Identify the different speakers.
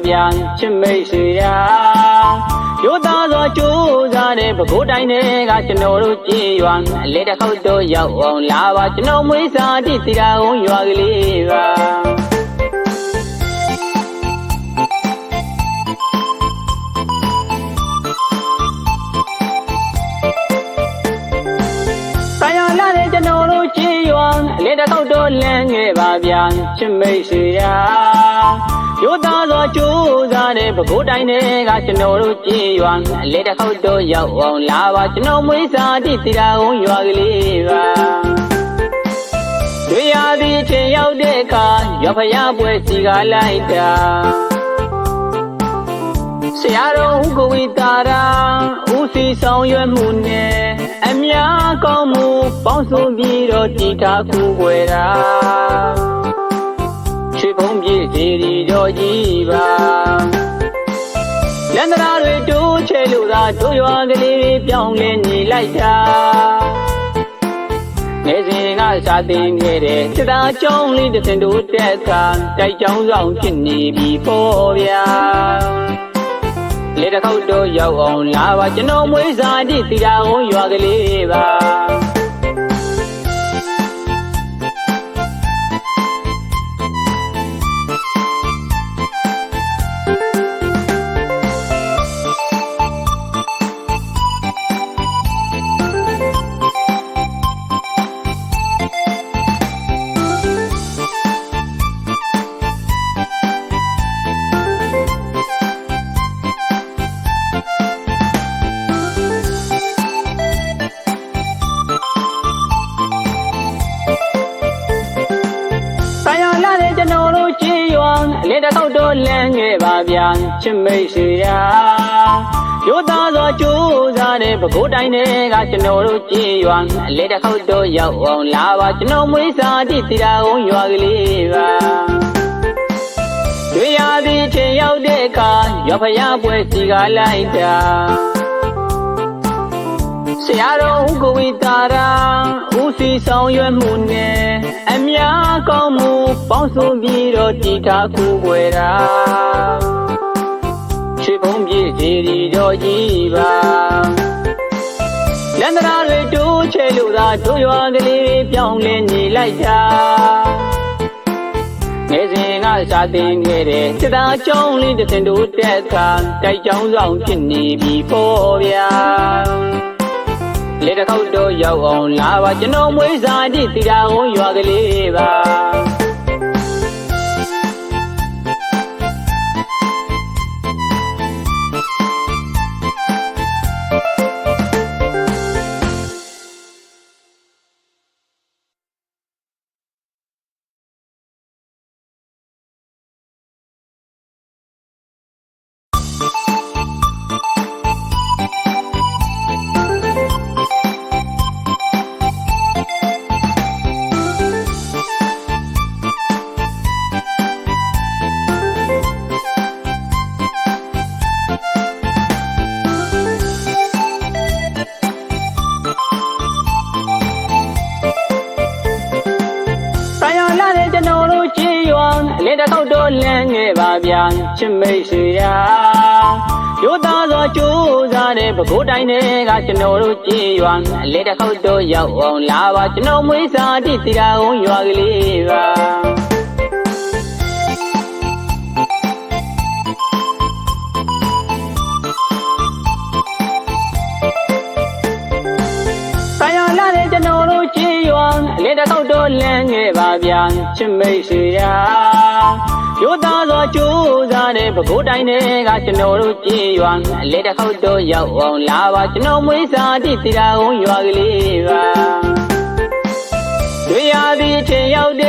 Speaker 1: ဗျာချစ်မိတ်ဆွေရာရိုးသားစွာကြိုးစားတဲ့ပဲခူးတိုင်းတွေကကျွန်တော်တို့ကြည်ရွာအလေတစ်ခေါက်တော့ရောက်အောင်လာပါကျွန်တော်မွေးစားတိစီတာကုန်းရွာကလေးပါအလေတစ်ခေါက်တော့လမ်းခဲ့ပါဗျာချစ်မိတ်ဆွေရာရိုးသားစွာကြိုးစားတဲ့ပဲခူးတိုင်းတွေကကျွန်တော်တို့ကြည်ရွာအလေတစ်ခေါက်တော့ရောက်အောင်လာပါကျွန်တော်မွေးစားတိစီတာကုန်းရွာကလေးပါတွေ့ရသည်ချင်းရောက်တဲ့အခါရွာဖျားပွဲစီကလိုက်တာဆရာတော်ဦးကိုဝီတာရာဦးစီဆောင်ရွက်မှုနဲ့အများကောင်းမှုပေါင်းစုံပြီးတော့တည်ထားကူွယ်တာချွေဖုံးပြည့်စီရီတော်ကြီးပါလန္ဒရာတွေတိုးချဲလို့သာတို့ရွာကလေးပြောင်းလဲနေလိုက်တာငယ်စဉ်ကစာသင်ခဲ့တဲ့စစ်သားကျောင်းလေးတစ်စင်တို့တက်တာတိုက်ကျောင်းဆောင်ဖြစ်နေပြီပေါ့ဗျာလေတစ်ခေါက်တော့ရောက်အောင်လာပါကျွန်တော်မွေးစားတိစီတာကုန်းရွာကလေးပါအလေတစ်ခေါက်တော့လမ်းခဲ့ပါဗျာချစ်မိတ်ဆွေရာရိုးသားစွာကြိုးစားတဲ့ပဲခူးတိုင်းတွေကကျွန်တော်တို့ကြည်ရွာအလေတစ်ခေါက်တော့ရောက်အောင်လာပါကျွန်တော်မွေးစားတိစီတာကုန်းရွာကလေးပါတွေ့ရသည်ချင်းရောက်တဲ့အခါရွာဖျားပွဲစီကလိုက်တာဆရာတော်ဦးကိုဝီတာရာဦးစီဆောင်ရွက်မှုနဲ့အများကောင်းမှုပေါင်းစုံပြီးတော့တည်ထားကူွယ်တာချွေဖုံးပြည့်စီရီတော်ကြီးပါလန္ဒရာတွေတိုးချဲလို့သာတို့ရွာကလေးပြောင်းလဲနေလိုက်တာငယ်စဉ်ကစာသင်ခဲ့တဲ့စစ်သားကျောင်းလေးတစ်စင်တို့တက်တာတိုက်ကျောင်းဆောင်ဖြစ်နေပြီပေါ့ဗျာလေတစ်ခေါက်တော့ရောက်အောင်လာပါကျွန်တော်မွေးစားတိစီတာကုန်းရွာကလေးပါလေတစ်ခေါက်တော့လမ်းခဲ့ပါဗျာချစ်မိတ်ဆွေရာရိုးသားစွာကြိုးစားတဲ့ပဲခူးတိုင်းတွေကကျွန်တော်တို့ကြည်ရွာအလေတစ်ခေါက်တော့ရောက်အောင်လာပါကျွန်တော်မွေးစားတိစီတာကုန်းရွာကလေးပါအလေတစ်ခေါက်တော့လမ်းခဲ့ပါဗျာချစ်မိတ်ဆွေရာရိုးသားစွာကြိုးစားတဲ့ပဲခူးတိုင်းတွေကကျွန်တော်တို့ကြည်ရွာအလေတစ်ခေါက်တော့ရောက်အောင်လာပါကျွန်တော်မွေးစားတိစီတာကုန်းရွာကလေးပါတွေ့ရသည်ချင်းရောက်